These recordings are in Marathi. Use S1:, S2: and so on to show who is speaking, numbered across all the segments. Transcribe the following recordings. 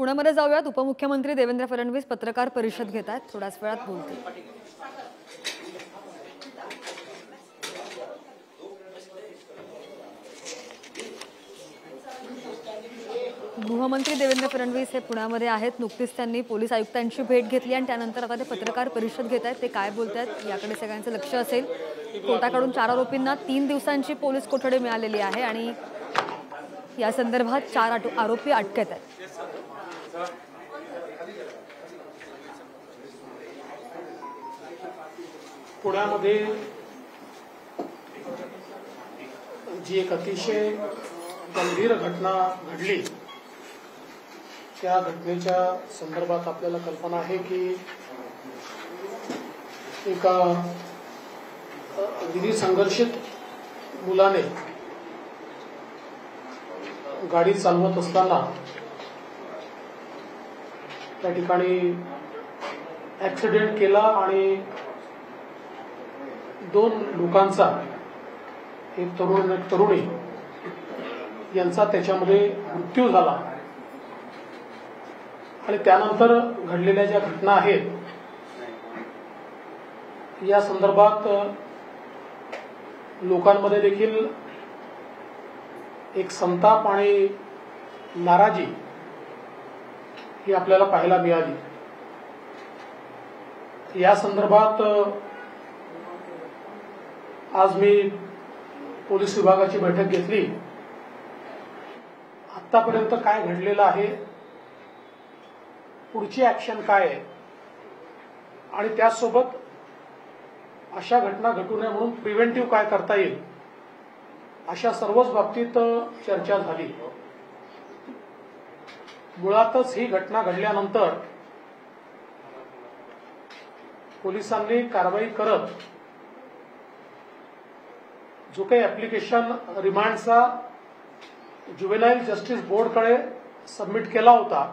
S1: पुण्यामध्ये जाऊयात। उपमुख्यमंत्री देवेंद्र फडणवीस पत्रकार परिषद घेत आहेत, थोड्याच वेळात बोलतील। गृहमंत्री देवेंद्र फडणवीस हे पुण्यामध्ये आहेत। नुकतीच त्यांनी पोलीस आयुक्तांची भेट घेतली आणि त्यानंतर आता ते पत्रकार परिषद घेत आहेत। ते काय बोलतात याकडे सगळ्यांचं लक्ष असेल। कोर्टाकडून 4 आरोपींना 3 दिवसांची पोलीस कोठडी मिळालेली आहे आणि या संदर्भात 4 आरोपी अटकेत आहेत।
S2: पुण्यामध्ये जी एक अतिशय गंभीर घटना घडली, त्या घटनेच्या संदर्भात आपल्याला कल्पना आहे की एका अगदी संघर्षित मुलाने गाडी चालवत असताना त्या ठिकाणी ऍक्सिडेंट केला आणि 2 लोकांचा, एक तरुण आणि एक तरुणी यांचा त्याच्यामध्ये मृत्यू झाला। आणि त्यानंतर घडलेल्या ज्या घटना आहेत या संदर्भात लोकांमध्ये देखील एक संताप आणि नाराजी ही आपल्याला पाहायला मिळाली। या संदर्भात आज मी पोलीस विभागाची बैठक घेतली। आतापर्यंत काय घडलेलं आहे, पुढची ऍक्शन काय आहे आणि त्यासोबत अशा घटना घडू नये म्हणून प्रिव्हेंटिव्ह काय करता येईल, अशा सर्वच बाबतीत चर्चा झाली। मुळातच ही घटना घडल्यानंतर पोलिसांनी कारवाई करत जो काही ऍप्लिकेशन रिमांडचा ज्युव्हेनाइल जस्टिस बोर्डकडे सबमिट केला होता,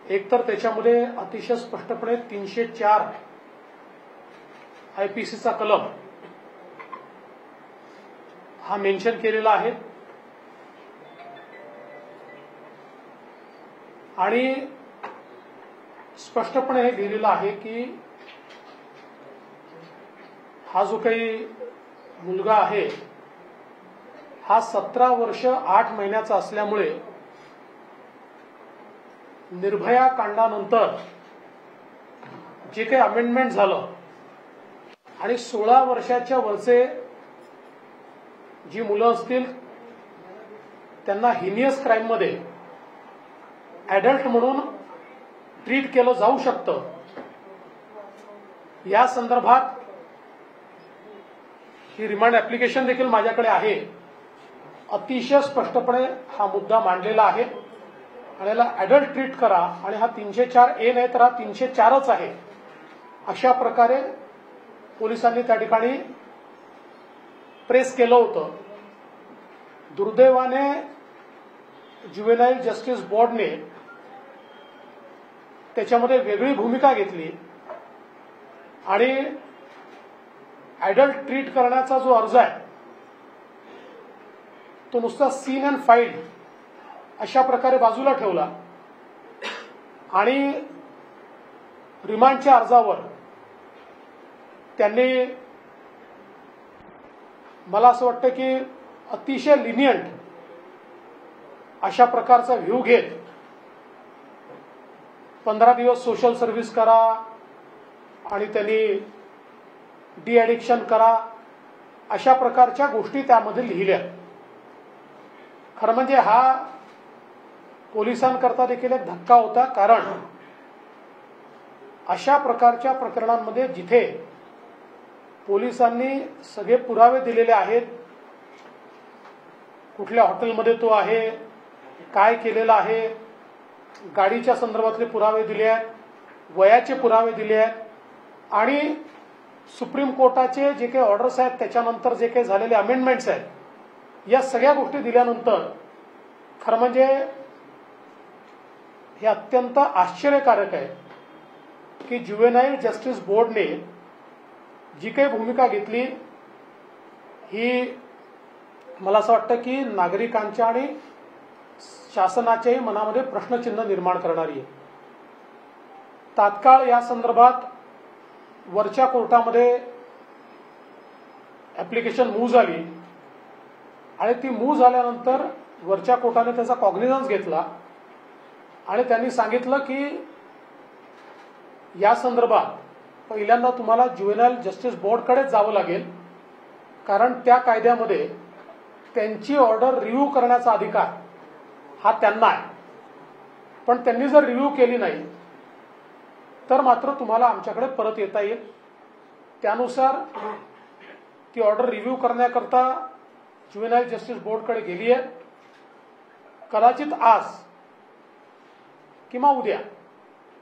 S2: एकतर त्याच्यामध्ये अतिशय स्पष्टपणे 304 आयपीसीचा कलम हा मेन्शन केलेला आहे आणि स्पष्टपणे हे लिहिलेलं आहे की हा जो काही मुलगा आहे हा 17 वर्ष 8 महिन्याचा असल्यामुळे निर्भया कांडानंतर जे काही अमेंडमेंट झालं आणि 16 वर्षाच्या वरचे जी मुलं असतील त्यांना हिनियस क्राईम मध्ये ऍडल्ट म्हणून ट्रीट केलं जाऊ शकतं। या संदर्भात ही रिमांड ऍप्लिकेशन देखील माझ्याकडे आहे। अतिशय स्पष्टपणे हा मुद्दा मांडलेला आहे आणि याला ऍडल्ट ट्रीट करा आणि हा 304A नाही तर हा 304च आहे, अशा प्रकारे पोलिसांनी त्या ठिकाणी प्रेस केलं होतं। दुर्दैवाने ज्युव्हेनाइल जस्टिस बोर्डने त्याच्यामध्ये वेगळी भूमिका घेतली आणि ऍडल्ट ट्रीट करण्याचा जो अर्ज आहे तो नुसता सीन अँड फाईल अशा प्रकारे बाजूला ठेवला आणि रिमांडच्या अर्जावर त्यांनी मला असं वाटतं की अतिशय लिनियंट अशा प्रकारचा व्ह्यू घेत 15 दिवस सोशल सर्व्हिस करा आणि त्यांनी डी ॲडिक्शन करा, अशा प्रकारच्या गोष्टी त्यामध्ये लिहिल्या। खरं म्हणजे हा पोलिसांकरता देखील एक धक्का होता, कारण अशा प्रकारच्या प्रकरणांमध्ये जिथे पोलिसांनी सगळे पुरावे दिलेले आहेत, कुठल्या हॉटेलमध्ये तो आहे, काय केलेलं आहे, गाडीच्या संदर्भातले पुरावे दिले आहेत, वयाचे पुरावे दिले आहेत आणि सुप्रीम कोर्टाचे जे काही ऑर्डर्स आहेत त्याच्यानंतर जे काही झालेले अमेंडमेंट्स आहेत, या सगळ्या गोष्टी दिल्यानंतर खरं म्हणजे हे अत्यंत आश्चर्यकारक आहे की ज्युव्हेनाइल जस्टिस बोर्डने जी काही भूमिका घेतली ही मला असं वाटतं की नागरिकांच्या आणि शासनाच्याही मनामध्ये प्रश्नचिन्ह निर्माण करणारी आहे. तात्काळ या संदर्भात वरच्या कोर्टामध्ये ऍप्लिकेशन मूव्ह झाली आणि ती मूव्ह झाल्यानंतर वरच्या कोर्टाने त्याचा कॉग्निझन्स घेतला आणि त्यांनी सांगितलं की या संदर्भात पहिल्यांदा तुम्हाला ज्युव्हेनाइल जस्टिस बोर्डकडेच जावं लागेल, कारण त्या कायद्यामध्ये त्यांची ऑर्डर रिव्ह्यू करण्याचा अधिकार हा त्यांना आहे. पण त्यांनी जर रिव्ह्यू केली नाही तर मात्र तुम्हाला आमच्याकडे परत येता येईल. त्यानुसार ती ऑर्डर रिव्ह्यू करण्याकरता ज्युव्हेनाइल जस्टिस बोर्डकडे गेली आहे. कदाचित आज किंवा उद्या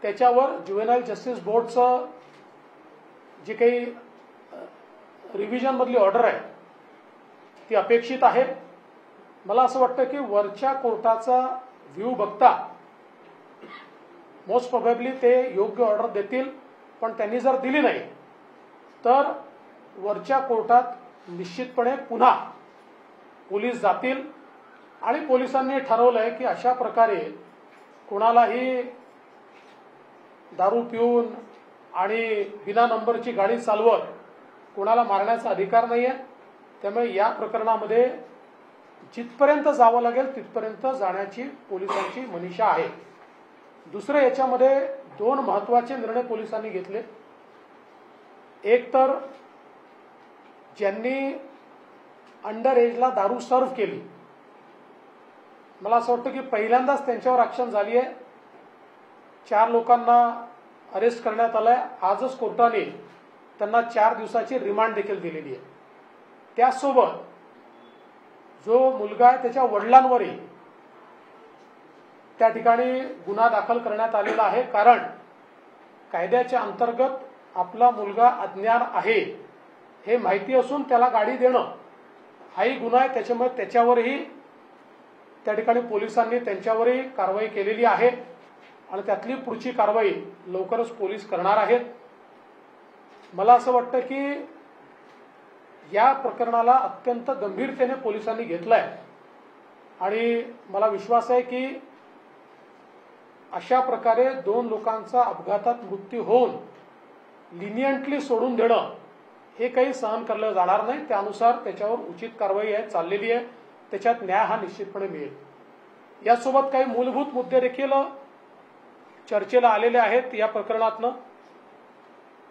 S2: त्याच्यावर ज्युव्हेनाइल जस्टिस बोर्डचं जे काही रिव्हिजन मधली ऑर्डर आहे ती अपेक्षित आहे. मला असं वाटतं की वरच्या कोर्टाचा व्ह्यू बघता मोस्ट प्रोबेबली ते योग्य ऑर्डर देतील, पण त्यांनी जर दिली नाही तर वरच्या कोर्टात निश्चितपणे पुन्हा पोलीस जातील आणि पोलिसांनी ठरवलंय की अशा प्रकारे कोणालाही दारू पिऊन आणि बिना नंबरची गाडी चालवत कोणाला मारण्याचा अधिकार नाहीये. त्यामुळे या प्रकरणामध्ये जिथपर्यंत जावं लागेल तिथपर्यंत जाण्याची पोलिसांची मनीषा आहे. दुसरं, याच्यामध्ये दोन महत्वाचे निर्णय पोलिसांनी घेतले. एक तर ज्यांनी अंडर एजला दारू सर्व्ह केली, मला असं वाटतं की पहिल्यांदाच त्यांच्यावर ऍक्शन झाली आहे. 4 लोकांना अरेस्ट करण्यात आलंय. आजच कोर्टाने त्यांना 4 दिवसाची रिमांड देखील दिलेली आहे. त्यासोबत जो मुलगा आहे त्याच्या वडिलांवरही त्या ठिकाणी गुन्हा दाखल करण्यात आलेला आहे, कारण कायद्याच्या अंतर्गत आपला मुलगा अज्ञान आहे हे माहिती असून त्याला गाडी देणं हाही गुन्हा आहे. त्याच्यामुळे त्याच्यावरही त्या ठिकाणी पोलिसांनी त्यांच्यावरही कारवाई केलेली आहे आणि त्यातली पुढची कारवाई लवकरच पोलीस करणार आहेत. मला असं वाटतं की या प्रकरणाला अत्यंत गंभीरतेने पोलिसांनी घेतलंय आणि मला विश्वास आहे की अशा प्रकारे 2 लोकांचा अपघातात मृत्यू होऊन लिनियंटली सोडून देणं हे काही सहन केलं जाणार नाही. त्यानुसार त्याच्यावर उचित कारवाई आहे चाललेली आहे. त्याच्यात न्याय हा निश्चितपणे मिळेल. यासोबत काही मूलभूत मुद्दे देखील चर्चेला आलेले आहेत या प्रकरणातनं.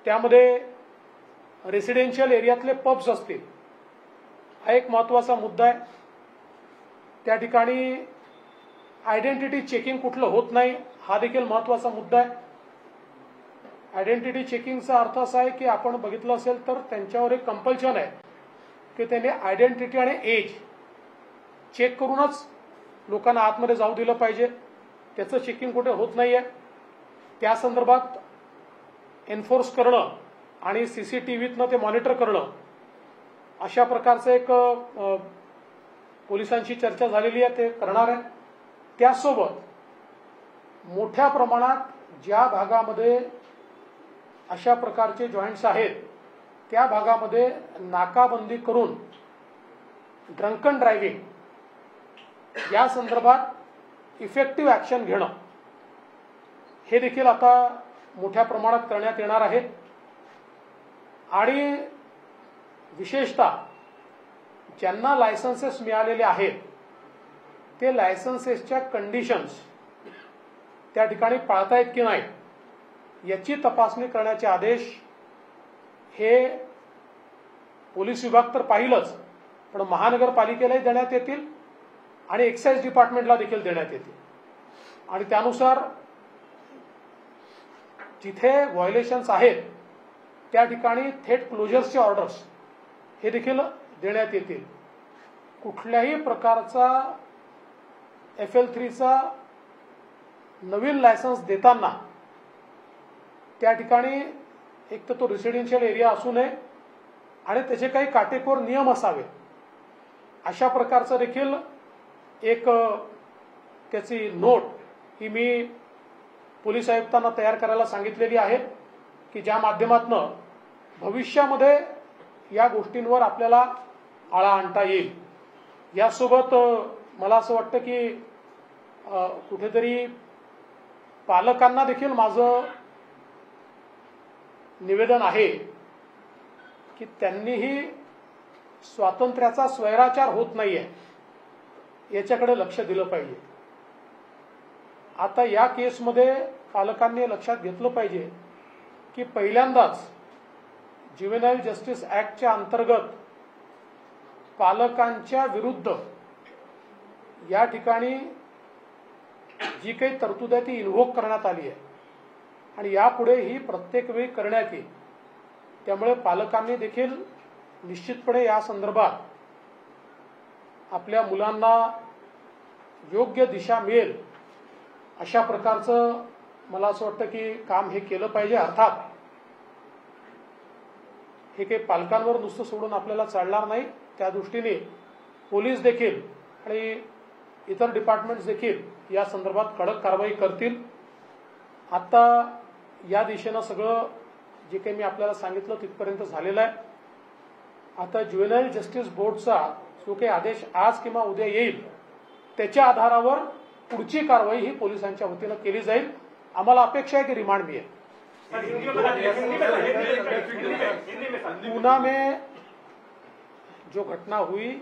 S2: त्यामध्ये रेसिडेन्शियल एरियातले पब्स असतील हा एक महत्वाचा मुद्दा आहे. त्या ठिकाणी आयडेंटिटी चेकिंग कुठलं होत नाही हा देखील महत्वाचा मुद्दा आहे. आयडेंटिटी चेकिंगचा अर्थ असा आहे की आपण बघितलं असेल तर त्यांच्यावर एक कंपल्शन आहे की त्यांनी आयडेंटिटी आणि एज चेक करूनच लोकांना आतमध्ये जाऊ दिलं पाहिजे. त्याचं चेकिंग कुठे होत नाहीये. त्या संदर्भात एन्फोर्स करणं आणि सीसीटीव्हीतनं ते मॉनिटर करणं अशा प्रकारचं एक पोलिसांशी चर्चा झालेली आहे, ते करणार आहे. त्यासोबत मोठ्या प्रमाणात ज्या भागामध्ये अशा प्रकारचे जॉईंट्स आहेत त्या भागामध्ये नाकाबंदी करून ड्रंकन ड्रायव्हिंग या संदर्भात इफेक्टिव्ह ऍक्शन घेणं हे देखील आता मोठ्या प्रमाणात करण्यात येणार आहे. आणि विशेषतः ज्यांना लायसन्सेस मिळालेले आहेत ते लायसन्सेसच्या कंडिशन्स त्या ठिकाणी पाळतायत की नाही याची तपासणी करण्याचे आदेश हे पोलीस विभाग तर पाहिलंच, पण महानगरपालिकेलाही देण्यात येतील आणि एक्साइज डिपार्टमेंटला देखील देण्यात येतील. आणि त्यानुसार जिथे व्हायोलेशन्स आहेत त्या ठिकाणी थेट क्लोजर्सचे ऑर्डर्स हे देखील देण्यात येतील. कुठल्याही प्रकारचा FL3चा नवीन लायसन्स देताना त्या ठिकाणी एक तर तो रेसिडेन्शियल एरिया असू नये आणि त्याचे काही काटेकोर नियम असावे. अशा प्रकारचं देखील एक त्याची नोट ही मी पोलीस आयुक्तांना तयार करायला सांगितलेली आहे की ज्या माध्यमातून भविष्यामध्ये या गोष्टींवर आपल्याला आळा आणता येईल. यासोबत मला असं वाटतं की कुठेतरी पालकांना देखील माझं निवेदन आहे की त्यांनीही स्वातंत्र्याचा स्वैराचार होत नाहीये याच्याकडे लक्ष दिलं पाहिजे. आता या केसमध्ये पालकांनी लक्षात घेतलं पाहिजे की पहिल्यांदाच ज्युव्हेनाईल जस्टिस ऍक्टच्या अंतर्गत पालकांच्या विरुद्ध या ठिकाणी जी काही तरतूद आहे ती इन्व्होक करण्यात आली आहे आणि यापुढे ही प्रत्येक वेळी करण्यात येईल. त्यामुळे पालकांनी देखील निश्चितपणे या संदर्भात आपल्या मुलांना योग्य दिशा मिळेल अशा प्रकारचं मला असं वाटतं की काम हे केलं पाहिजे. अर्थात हे काही पालकांवर नुसतं सोडून आपल्याला चालणार नाही. त्या दृष्टीने पोलीस देखील आणि इतर डिपार्टमेंट्स देखील या संदर्भात कडक कारवाई करतील. आता या दिशेनं सगळं जे काही मी आपल्याला सांगितलं तिथपर्यंत झालेलं आहे. आता ज्युव्हेनाईल जस्टिस बोर्डचा जो काही आदेश आज किंवा उद्या येईल त्याच्या आधारावर पुढची कारवाई ही पोलिसांच्या वतीनं केली जाईल. आम्हाला अपेक्षा है कि रिमांड भी है. पूना में जो घटना हुई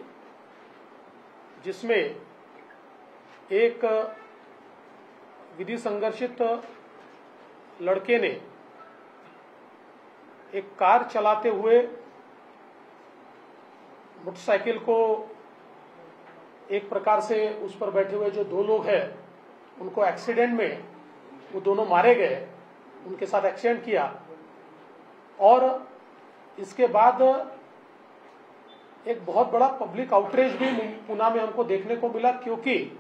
S2: जिसमें एक विधि संघर्षित लड़के ने एक कार चलाते हुए मोटरसाइकिल को एक प्रकार से उस पर बैठे हुए जो दो लोग हैं उनको एक्सीडेंट में वो दोनों मारे गए, उनके साथ एक्सीडेंट किया और इसके बाद एक बहुत बड़ा पब्लिक आउटरीच भी पुणे में हमको देखने को मिला. क्योंकि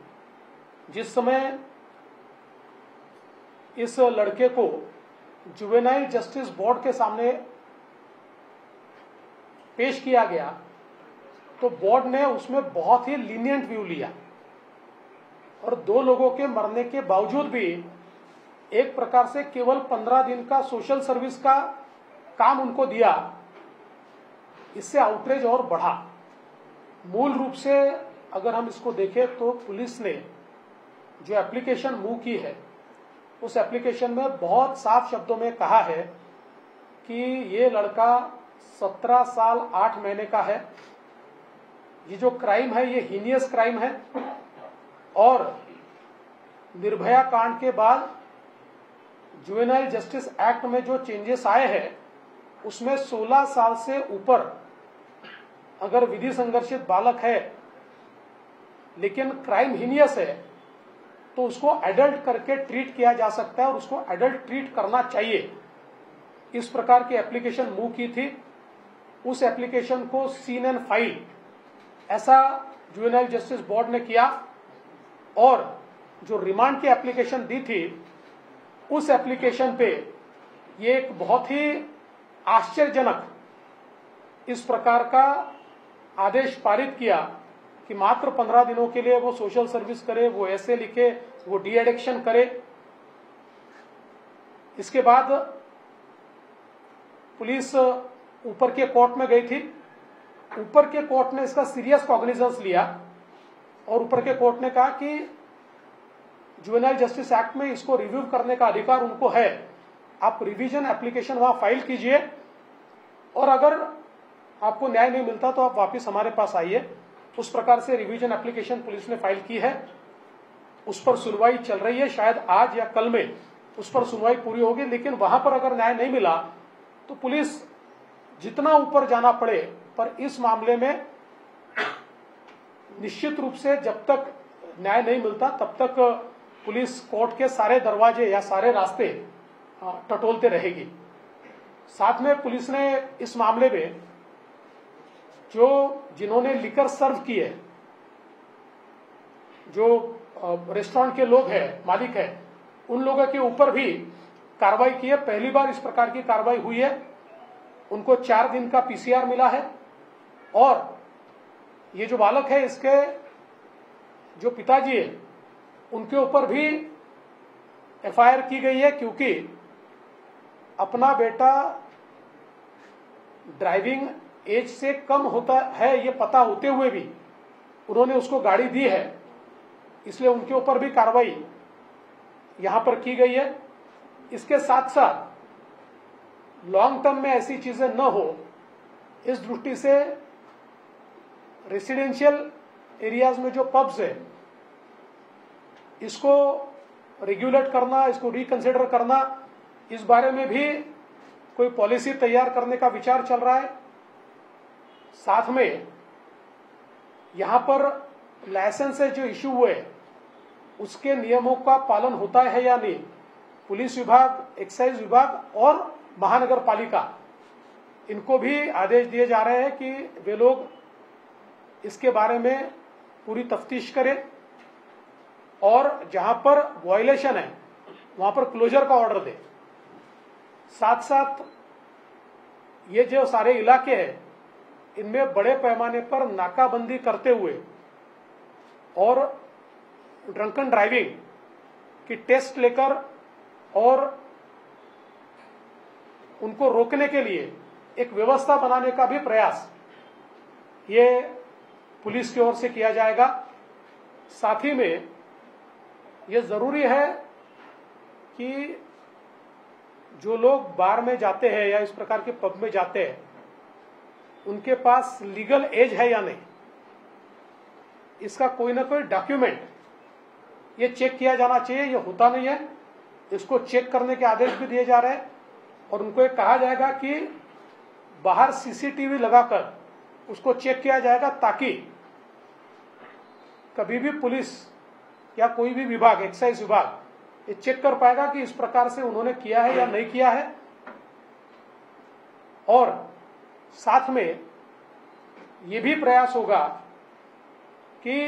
S2: जिस समय इस लड़के को जुवेनाइल जस्टिस बोर्ड के सामने पेश किया गया तो बोर्ड ने उसमें बहुत ही लीनियंट व्यू लिया और दो लोगों के मरने के बावजूद भी एक प्रकार से केवल 15 दिन का सोशल सर्विस का काम उनको दिया. इससे आउटरीच और बढ़ा. मूल रूप से अगर हम इसको देखें तो पुलिस ने जो एप्लीकेशन मूव की है उस एप्लीकेशन में बहुत साफ शब्दों में कहा है कि ये लड़का 17 साल 8 महीने का है. ये जो क्राइम है ये हीनियस क्राइम है और निर्भया कांड के बाद जुवेनाइल जस्टिस एक्ट में जो चेंजेस आए हैं उसमें 16 साल से ऊपर अगर विधि संघर्षित बालक है लेकिन क्राइम हीनियस है तो उसको एडल्ट करके ट्रीट किया जा सकता है और उसको एडल्ट ट्रीट करना चाहिए. इस प्रकार की एप्लीकेशन मूव की थी. उस एप्लीकेशन को सीन एंड फाइल ऐसा जुवेनाइल जस्टिस बोर्ड ने किया और जो रिमांड की एप्लीकेशन दी थी उस एप्लीकेशन पे ये एक बहुत ही आश्चर्यजनक इस प्रकार का आदेश पारित किया कि मात्र 15 दिनों के लिए वो सोशल सर्विस करे, वो ऐसे लिखे, वो डी एडिक्शन करे. इसके बाद पुलिस ऊपर के कोर्ट में गई थी. ऊपर के कोर्ट ने इसका सीरियस कॉग्निजेंस लिया और ऊपर के कोर्ट ने कहा कि जुवेनाइल जस्टिस एक्ट में इसको रिव्यू करने का अधिकार उनको है. आप रिवीजन एप्लीकेशन वहां फाइल कीजिए और अगर आपको न्याय नहीं मिलता तो आप वापस हमारे पास आइए. उस प्रकार से रिवीजन एप्लीकेशन पुलिस ने फाइल की है. उस पर सुनवाई चल रही है. शायद आज या कल में उस पर सुनवाई पूरी होगी. लेकिन वहां पर अगर न्याय नहीं मिला तो पुलिस जितना ऊपर जाना पड़े पर इस मामले में निश्चित रूप से जब तक न्याय नहीं मिलता तब तक पुलिस कोर्ट के सारे दरवाजे या सारे रास्ते टटोलते रहेगी. साथ में पुलिस ने इस मामले में जो जिन्होंने लिकर सर्व किए, जो रेस्टोरेंट के लोग हैं, मालिक है, उन लोगों के ऊपर भी कार्रवाई की है. पहली बार इस प्रकार की कार्रवाई हुई है. उनको 4 दिन का पीसीआर मिला है और ये जो बालक है इसके जो पिताजी है उनके ऊपर भी एफआईआर की गई है. क्योंकि अपना बेटा ड्राइविंग एज से कम होता है ये पता होते हुए भी उन्होंने उसको गाड़ी दी है इसलिए उनके ऊपर भी कार्रवाई यहां पर की गई है। इसके साथ साथ लॉन्ग टर्म में ऐसी चीजें न हो, इस दृष्टि से रेसिडेंशियल एरियाज में जो पब्स है इसको रेगुलेट करना, इसको रिकंसिडर करना, इस बारे में भी कोई पॉलिसी तैयार करने का विचार चल रहा है। साथ में यहां पर लाइसेंस जो इश्यू हुए उसके नियमों का पालन होता है या नहीं, पुलिस विभाग, एक्साइज विभाग और महानगर पालिका, इनको भी आदेश दिए जा रहे हैं कि वे लोग इसके बारे में पूरी तफ्तीश करें और जहां पर वायलेशन है वहां पर क्लोजर का ऑर्डर दे। साथ साथ ये जो सारे इलाके हैं इनमें बड़े पैमाने पर नाकाबंदी करते हुए और ड्रंकन ड्राइविंग की टेस्ट लेकर और उनको रोकने के लिए एक व्यवस्था बनाने का भी प्रयास ये पुलिस की ओर से किया जाएगा। साथ ही में ये जरूरी है कि जो लोग बार में जाते हैं या इस प्रकार के पब में जाते हैं उनके पास लीगल एज है या नहीं, इसका कोई ना कोई डॉक्यूमेंट ये चेक किया जाना चाहिए। ये होता नहीं है, इसको चेक करने के आदेश भी दिए जा रहे हैं और उनको ये कहा जाएगा कि बाहर सीसीटीवी लगाकर उसको चेक किया जाएगा ताकि कभी भी पुलिस या कोई भी विभाग, एक्साइज विभाग ये चेक कर पाएगा कि इस प्रकार से उन्होंने किया है या नहीं किया है। और साथ में ये भी प्रयास होगा कि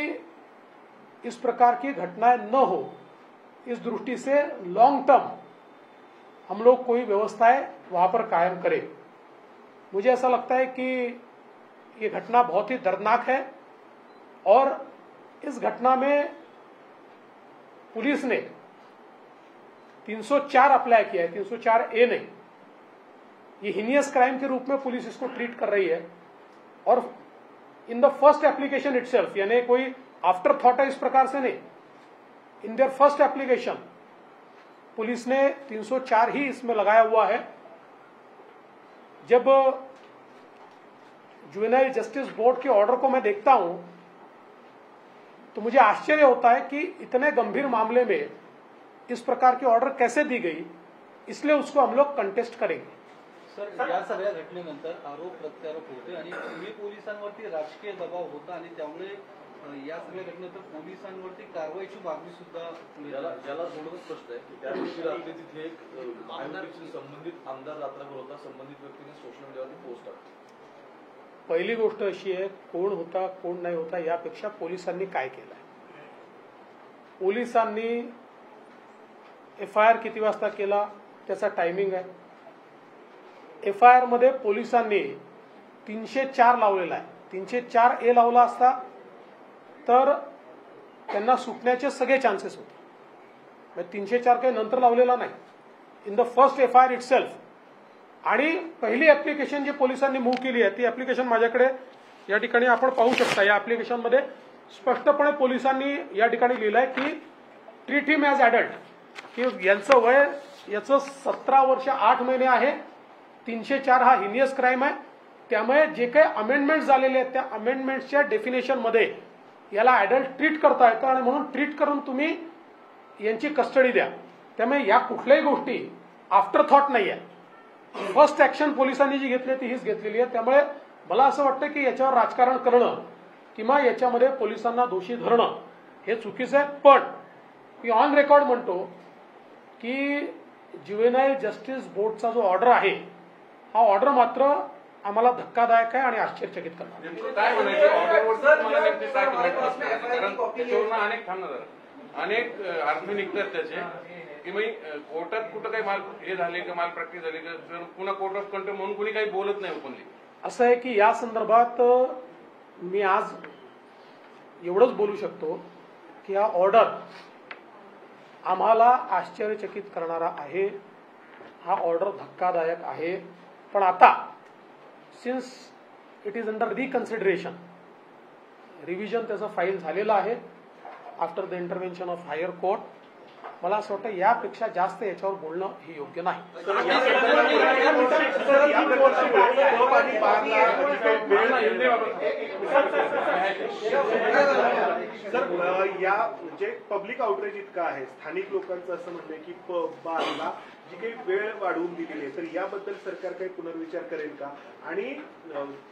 S2: इस प्रकार की घटनाएं न हो, इस दृष्टि से लॉन्ग टर्म हम लोग कोई व्यवस्थाएं वहां पर कायम करें। मुझे ऐसा लगता है कि ये घटना बहुत ही दर्दनाक है और इस घटना में पुलिस ने 304 अप्लाई किया है, 304A नहीं, ये हीनियस क्राइम के रूप में पुलिस इसको ट्रीट कर रही है। और in the first application itself, यानी कोई आफ्टर थॉट है इस प्रकार से नहीं, in their first application police ने 304 ही इसमें लगाया हुआ है। जब जुवेनाइल जस्टिस बोर्ड के ऑर्डर को मैं देखता हूं तो मुझे आश्चर्य होता है कि इतने गंभीर मामले में इस प्रकार की ऑर्डर कैसे दी गई, इसलिए उसको हम लोग कंटेस्ट करेंगे।
S3: सर, या सगळ्या घटनेनंतर आरोप प्रत्यारोप होते आणि पूर्वी पोलिसांवरती राजकीय दबाव होता आणि त्यामुळे या सगळ्या घटनेनंतर पोलिसांवरती कारवाईची मागणी सुद्धा
S4: ज्याला थोडं स्पष्ट आहे की त्या दिवशी रात्री तिथे एक महायुतीशी संबंधित आमदार रात्रभर होता, संबंधित व्यक्तीने सोशल मीडियावरती पोस्ट टाकली।
S2: पहिली गोष्ट अशी आहे, कोण होता कोण नाही होता यापेक्षा पोलिसांनी काय केलं। पोलिसांनी FIR किती वाजता केला त्याचा टायमिंग आहे। FIR मध्ये पोलिसांनी 304 लावलेला आहे, 304A लावला असता तर त्यांना सुटण्याचे सगळे चान्सेस होते। 304 काही नंतर लावलेला नाही, in the first FIR itself. आणि पहिली ऍप्लिकेशन जी पोलिसांनी मूव्ह केली आहे ती ऍप्लिकेशन माझ्याकडे या ठिकाणी आपण पाहू शकता। या ऍप्लिकेशन मध्ये स्पष्टपणे पोलिसांनी या ठिकाणी लिहिलंय की ट्रीट हिम ॲज ॲडल्ट, की यांचं वय याचं 17 वर्ष 8 महिने आहे। 304 हा हिनियस क्राइम आहे, त्यामुळे जे काही अमेंडमेंट झालेले आहेत त्या अमेंडमेंटच्या डेफिनेशन मध्ये याला ॲडल्ट ट्रीट करता येतं आणि म्हणून ट्रीट करून तुम्ही यांची कस्टडी द्या। त्यामुळे या कुठल्याही गोष्टी आफ्टर थॉट नाही आहे, फर्स्ट ऍक्शन पोलिसांनी जी घेतली ती हीच घेतलेली आहे। त्यामुळे मला असं वाटतं की याच्यावर राजकारण करणं किंवा याच्यामध्ये पोलिसांना दोषी धरणं हे चुकीचं आहे। पण मी ऑन रेकॉर्ड म्हणतो की ज्युवेनाइल जस्टिस बोर्डचा जो ऑर्डर आहे हा ऑर्डर मात्र आम्हाला धक्कादायक आहे आणि आश्चर्यचकित करणार।
S5: नेमकं काय म्हणायचं ऑर्डरवर तुम्हाला नेमकं काय करायचं? कारण त्याच्यावरून अनेक थांबणार, अनेक अर्थ निघतात त्याचे की मी कोर्टात कुठं काही माल हे झाले का, माल प्रॅक्टिस झाली का, पुन्हा कोर्ट ऑफ कंटेम्प्ट म्हणून कोणी काही बोलत नाही ओपनली।
S2: असं आहे की या संदर्भात मी आज एवढंच बोलू शकतो की हा ऑर्डर आम्हाला आश्चर्यचकित करणारा आहे, हा ऑर्डर धक्कादायक आहे। पण आता since it is under reconsideration, revision त्याचं फाईल झालेलं आहे after the intervention of higher court. मला असं वाटतं यापेक्षा जास्त याच्यावर बोलणं हे योग्य नाही.
S6: सर, या म्हणजे पब्लिक आउटरीच इतकं आहे, स्थानिक लोकांचं असं म्हणणं आहे की बारला जी काही वेळ वाढवून दिलेली आहे, तर याबद्दल सरकार काही पुनर्विचार करेल का? आणि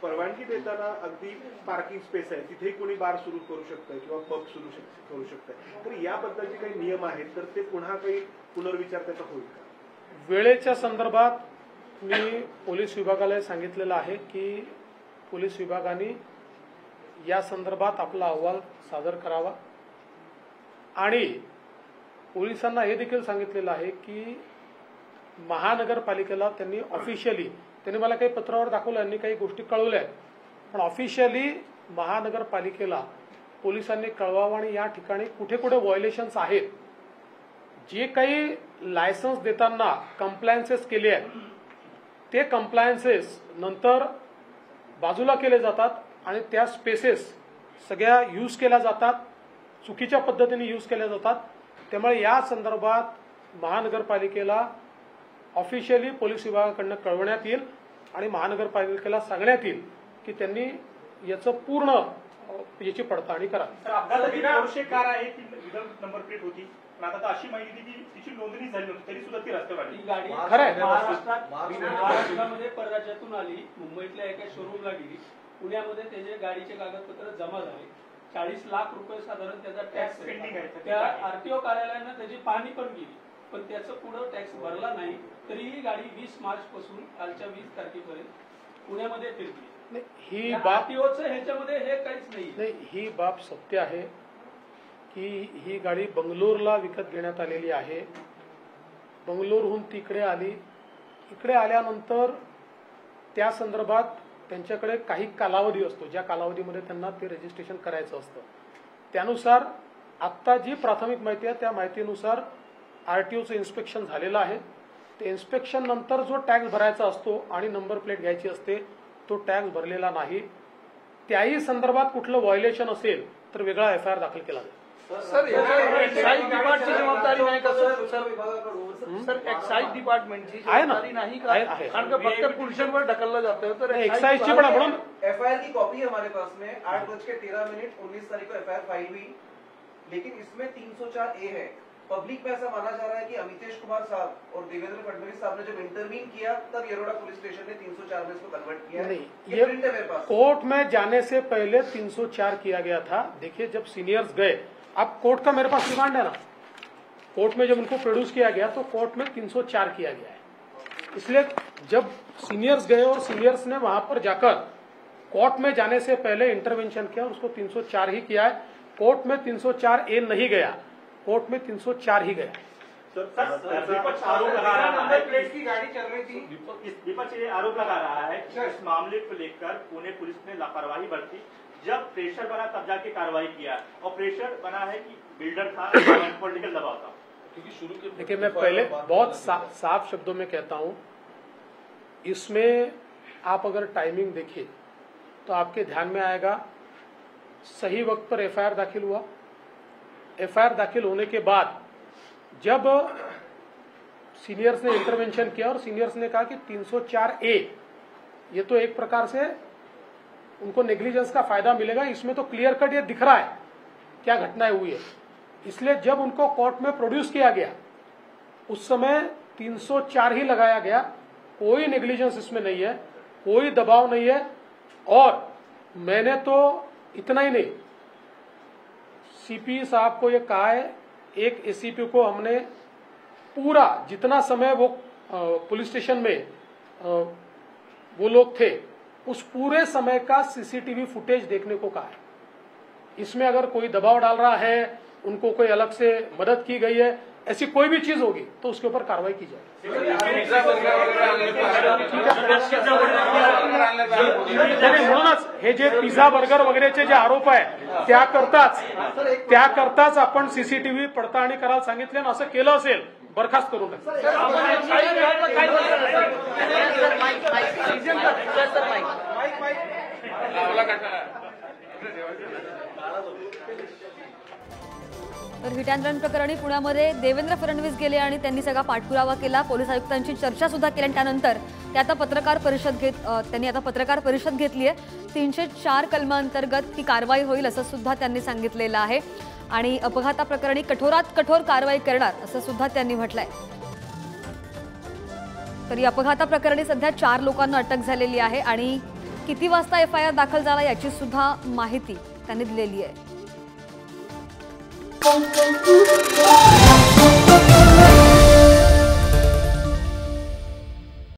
S6: परवानगी देताना अगदी पार्किंग स्पेस आहे तिथेही कोणी बार सुरू करू शकतं किंवा पब सुरू करू शकतं, तर याबद्दलचे काही नियम आहेत तर ते पुन्हा काही पुनर्विचार त्याचा होईल का?
S2: वेळेच्या संदर्भात मी पोलीस विभागाला सांगितलेलं आहे की पोलीस विभागाने या संदर्भात आपला अहवाल सादर करावा आणि पोलिसांना हे देखील सांगितलेलं आहे की महानगरपालिकेला त्यांनी ऑफिशियली, त्यांनी मला काही पत्रावर दाखवलं, यांनी काही गोष्टी कळवल्या आहेत, पण ऑफिशियली महानगरपालिकेला पोलिसांनी कळवावं आणि या ठिकाणी कुठे कुठे व्हायोलेशन्स आहेत, जे काही लायसन्स देताना कंप्लायन्सेस केले आहेत ते कंप्लायन्सेस नंतर बाजूला केले जातात आणि त्या स्पेसेस सगळ्या यूज केल्या जातात, चुकीच्या पद्धतीने यूज केल्या जातात. त्यामुळे या संदर्भात महानगरपालिकेला ऑफिशियली पोलीस विभागाकडनं कळवण्यात येईल आणि महानगरपालिकेला सांगण्यात येईल की त्यांनी याचं पूर्ण याची पडताळणी करावी.
S7: अपघाताची पोर्शे कार आहे ती विदाउट नंबर प्लेट होती, पण आता अशी माहिती की तिची नोंदणी झाली नव्हती तरी सुद्धा ती रस्त्यावर आली.
S8: गाडी
S2: खरंय.
S8: महाराष्ट्रामध्ये परराज्यातून आली, मुंबईतल्या एका शोरूमला गेली, पुण्यामध्ये त्याचे गाडीचे कागदपत्र जमा झाले, 40 लाख रुपये साधारण त्याचा टॅक्स पेंडिंग आहे. त्या आरटीओ कार्यालयानं त्याची पाहणी पण केली, पण त्याचं पुढं टॅक्स भरला नाही, तरीही गाडी 20 मार्च पासून कालच्या 20 तारखेपर्यंत पुण्यामध्ये फिरली.
S2: ही बाब
S8: आरटीओचं ह्याच्यामध्ये हे काहीच
S2: नाही, ही बाब सत्य आहे की ही गाडी बंगलोरला विकत घेण्यात आलेली आहे. बंगलोरहून तिकडे आली, इकडे आल्यानंतर त्या संदर्भात त्यांच्याकडे काही कालावधी असतो, ज्या कालावधीमध्ये त्यांना ते रजिस्ट्रेशन करायचं असतं. त्यानुसार आत्ता जी प्राथमिक माहिती आहे त्या माहितीनुसार आरटीओचं इन्स्पेक्शन झालेलं आहे. ते इन्स्पेक्शन नंतर जो टॅक्स भरायचा असतो आणि नंबर प्लेट घ्यायची असते तो टॅक्स भरलेला नाही. त्याही संदर्भात कुठलं व्हायोलेशन असेल तर वेगळा एफआयआर दाखल केला जाईल.
S9: सर, एक्साइज डिपार्टमेंटची जबाबदारी नाही का सर? सर, एक्साइज डिपार्टमेंटची जबाबदारी नाही का? कारण का फक्त पुलिसांवर ढकललं जातं. तर
S2: एक्साइजची पण म्हणून
S10: एफआईआर की कॉपी है हमारे पास में 8:13 19 तारीख को एफआईआर फाइल हुई, लेकिन इसमें 304A है. पब्लिक में ऐसा माना जा रहा है कि अमितेश कुमार साहब और देवेंद्र फडणवीस साहब ने जब इंटरवीन किया तब येरोडा पुलिस स्टेशन ने 304 में इसको कन्वर्ट किया.
S2: नहीं,
S10: ये प्रिंट है मेरे पास.
S2: कोर्ट में जाने से पहले 304 किया गया था. देखिए, जब सीनियर्स गए, अब कोर्ट का मेरे पास रिमांड है ना, कोर्ट में जब उनको प्रोड्यूस किया गया तो कोर्ट में 304 किया गया है. इसलिए जब सीनियर्स गए और सीनियर्स ने वहां पर जाकर कोर्ट में जाने से पहले इंटरवेंशन किया और उसको 304 ही किया है. कोर्ट में 304A नहीं गया, कोर्ट में 304 ही गया.
S7: विपक्ष आरोप लगा रहा है
S10: प्लेट की गाड़ी चल रही थी.
S7: विपक्ष ये आरोप लगा रहा है कि इस मामले को लेकर पुणे पुलिस ने लापरवाही बरती. जब प्रेशर बना तब जाके कार्रवाई किया, और प्रेशर बना है कि बिल्डर था, पॉलिटिकल दबाव था.
S2: देखिए, मैं पहले बहुत साफ शब्दों में कहता हूं, इसमें आप अगर टाइमिंग देखिए तो आपके ध्यान में आएगा सही वक्त पर एफआईआर दाखिल हुआ. एफआईआर दाखिल होने के बाद जब सीनियर्स ने इंटरवेंशन किया और सीनियर्स ने कहा कि 304A ये तो एक प्रकार से उनको नेग्लिजेंस का फायदा मिलेगा, इसमें तो क्लियर कट ये दिख रहा है क्या घटनाएं हुई है. इसलिए जब उनको कोर्ट में प्रोड्यूस किया गया उस समय 304 ही लगाया गया. कोई नेग्लिजेंस इसमें नहीं है, कोई दबाव नहीं है. और मैंने तो इतना ही नहीं, सीपी साहब को ये कहा है, एक एसीपी को हमने पूरा जितना समय वो पुलिस स्टेशन में वो लोग थे उस पूरे समय का सीसीटीवी फुटेज देखने को कहा है. इसमें अगर कोई दबाव डाल रहा है, उनको कोई अलग से मदद की गई है, ऐसी कोई भी चीज होगी तो उसके ऊपर कार्रवाई की जाएगी. म्हणूनच हे जे पिझ्झा बर्गर वगैरेचे जे आरोप आहे त्याकरताच आपण सीसीटीव्ही पडताळणी करायला सांगितले आणि असं केलं असेल बरखास्त करून टाका.
S1: तर हिट अँड रन प्रकरणी पुण्यामध्ये देवेंद्र फडणवीस गेले आणि त्यांनी सगळा पाठपुरावा केला, पोलीस आयुक्तांची चर्चा सुद्धा केली आणि त्यानंतर त्यांनी आता पत्रकार परिषद घेतली आहे। 304 कलमांतर्गत ही कारवाई होईल असं सुद्धा त्यांनी सांगितलेलं आहे आणि अपघाताप्रकरणी कठोरात कठोर कारवाई करणार असं सुद्धा त्यांनी म्हटलंय। तर या अपघाताप्रकरणी सध्या 4 लोकांना अटक झालेली आहे आणि किती वाजता FIR दाखल झाला याची सुद्धा माहिती त्यांनी दिलेली आहे।